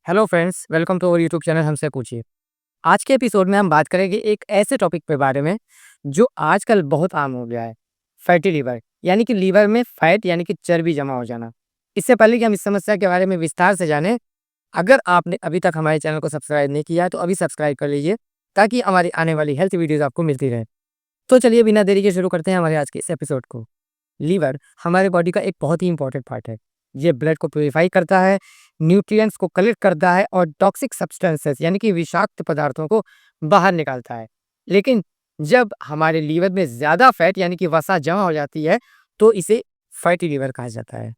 Hello friends, welcome to our YouTube channel हमसे पूछिए। आज के एपिसोड में हम बात करेंगे एक ऐसे टॉपिक के बारे में जो आजकल बहुत आम हो गया है, फैटी लीवर। यानी कि लीवर में फैट यानी कि चर्बी जमा हो जाना। इससे पहले कि हम इस समस्या के बारे में विस्तार से जानें, अगर आपने अभी तक हमारे चैनल को सब्सक्राइब नहीं किया है तो अभी सब्सक्राइब कर लीजिए, ताकि हमारी आने वाली हेल्थ वीडियोज़ आपको मिलती रहे। तो चलिए बिना देरी के शुरू करते हैं हमारे आज के इस एपिसोड को। लीवर हमारे बॉडी का एक बहुत ही इंपॉर्टेंट पार्ट है। ये ब्लड को प्यूरिफाई करता है, न्यूट्रिएंट्स को कलेक्ट करता है और टॉक्सिक सब्सटेंसेस यानी कि विषाक्त पदार्थों को बाहर निकालता है। लेकिन जब हमारे लीवर में ज़्यादा फैट यानी कि वसा जमा हो जाती है, तो इसे फैटी लीवर कहा जाता है।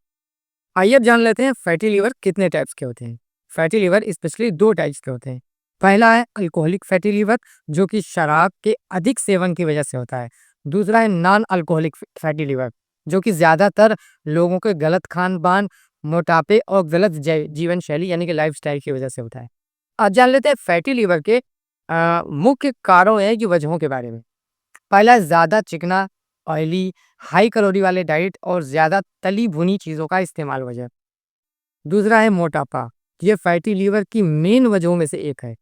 आइए अब जान लेते हैं फैटी लीवर कितने टाइप्स के होते हैं। फैटी लीवर स्पेशली 2 टाइप्स के होते हैं। पहला है अल्कोहलिक फैटी लीवर, जो कि शराब के अधिक सेवन की वजह से होता है। दूसरा है नॉन अल्कोहलिक फैटी लीवर, जो कि ज़्यादातर लोगों के गलत खान-पान, मोटापे और गलत जीवन शैली यानी कि लाइफ़स्टाइल की वजह से होता है। अब जान लेते हैं फैटी लीवर के मुख्य कारणों या की वजहों के बारे में। पहला, ज़्यादा चिकना, ऑयली, हाई कैलोरी वाले डाइट और ज़्यादा तली भुनी चीज़ों का इस्तेमाल वजह। दूसरा है मोटापा, ये फैटी लीवर की मेन वजहों में से एक है।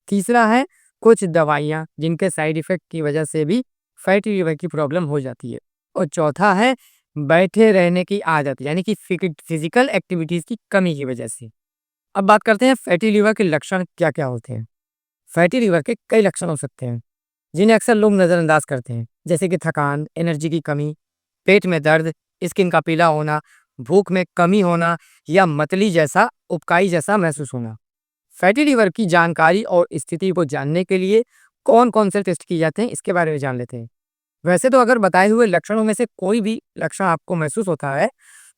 तीसरा है कुछ दवाइयाँ, जिनके साइड इफ़ेक्ट की वजह से भी फैटी लीवर की प्रॉब्लम हो जाती है। और चौथा है बैठे रहने की आदत, यानी कि फिज़िकल एक्टिविटीज़ की कमी की वजह से। अब बात करते हैं फैटी लीवर के लक्षण क्या-क्या होते हैं। फैटी लीवर के कई लक्षण हो सकते हैं, जिन्हें अक्सर लोग नज़रअंदाज करते हैं, जैसे कि थकान, एनर्जी की कमी, पेट में दर्द, स्किन का पीला होना, भूख में कमी होना या मतली जैसा उबकाई जैसा महसूस होना। फैटी लीवर की जानकारी और स्थिति को जानने के लिए कौन-कौन से टेस्ट किए जाते हैं, इसके बारे में जान लेते हैं। वैसे तो अगर बताए हुए लक्षणों में से कोई भी लक्षण आपको महसूस होता है,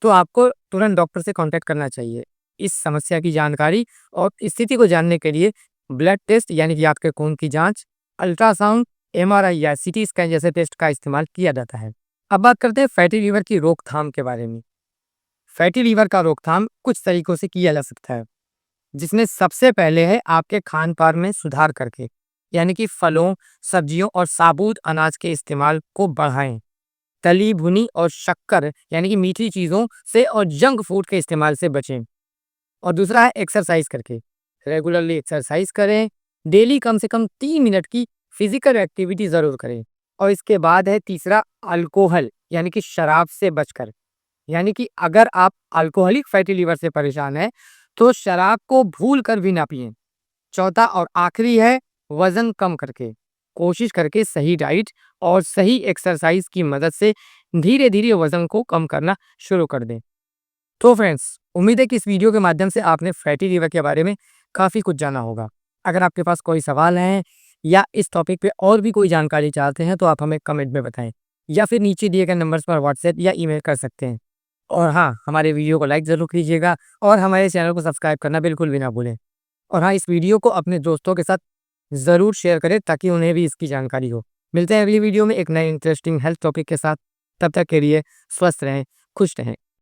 तो आपको तुरंत डॉक्टर से कॉन्टैक्ट करना चाहिए। इस समस्या की जानकारी और स्थिति को जानने के लिए ब्लड टेस्ट यानी कि आपके खून की जाँच, अल्ट्रासाउंड, एमआरआई या सीटी स्कैन जैसे टेस्ट का इस्तेमाल किया जाता है। अब बात करते हैं फैटी लीवर की रोकथाम के बारे में। फैटी लीवर का रोकथाम कुछ तरीकों से किया जा सकता है, जिसमें सबसे पहले है आपके खान-पान में सुधार करके, यानी कि फलों, सब्जियों और साबुत अनाज के इस्तेमाल को बढ़ाएँ। तली भुनी और शक्कर यानी कि मीठी चीज़ों से और जंक फूड के इस्तेमाल से बचें। और दूसरा है एक्सरसाइज करके, रेगुलरली एक्सरसाइज करें, डेली कम से कम 3 मिनट की फिजिकल एक्टिविटी ज़रूर करें। और इसके बाद है तीसरा, अल्कोहल यानी कि शराब से बचकर, यानी कि अगर आप अल्कोहलिक फैटी लीवर से परेशान हैं, तो शराब को भूल कर भी ना पिएं। चौथा और आखिरी है वज़न कम करके, कोशिश करके सही डाइट और सही एक्सरसाइज की मदद से धीरे-धीरे वज़न को कम करना शुरू कर दें। तो फ्रेंड्स, उम्मीद है कि इस वीडियो के माध्यम से आपने फैटी लीवर के बारे में काफ़ी कुछ जाना होगा। अगर आपके पास कोई सवाल है या इस टॉपिक पे और भी कोई जानकारी चाहते हैं, तो आप हमें कमेंट में बताएँ या फिर नीचे दिए गए नंबर्स पर व्हाट्सएप या ईमेल कर सकते हैं। और हाँ, हमारे वीडियो को लाइक ज़रूर कीजिएगा और हमारे चैनल को सब्सक्राइब करना बिल्कुल भी ना भूलें। और हाँ, इस वीडियो को अपने दोस्तों के साथ ज़रूर शेयर करें, ताकि उन्हें भी इसकी जानकारी हो। मिलते हैं अगली वीडियो में एक नए इंटरेस्टिंग हेल्थ टॉपिक के साथ। तब तक के लिए स्वस्थ रहें, खुश रहें।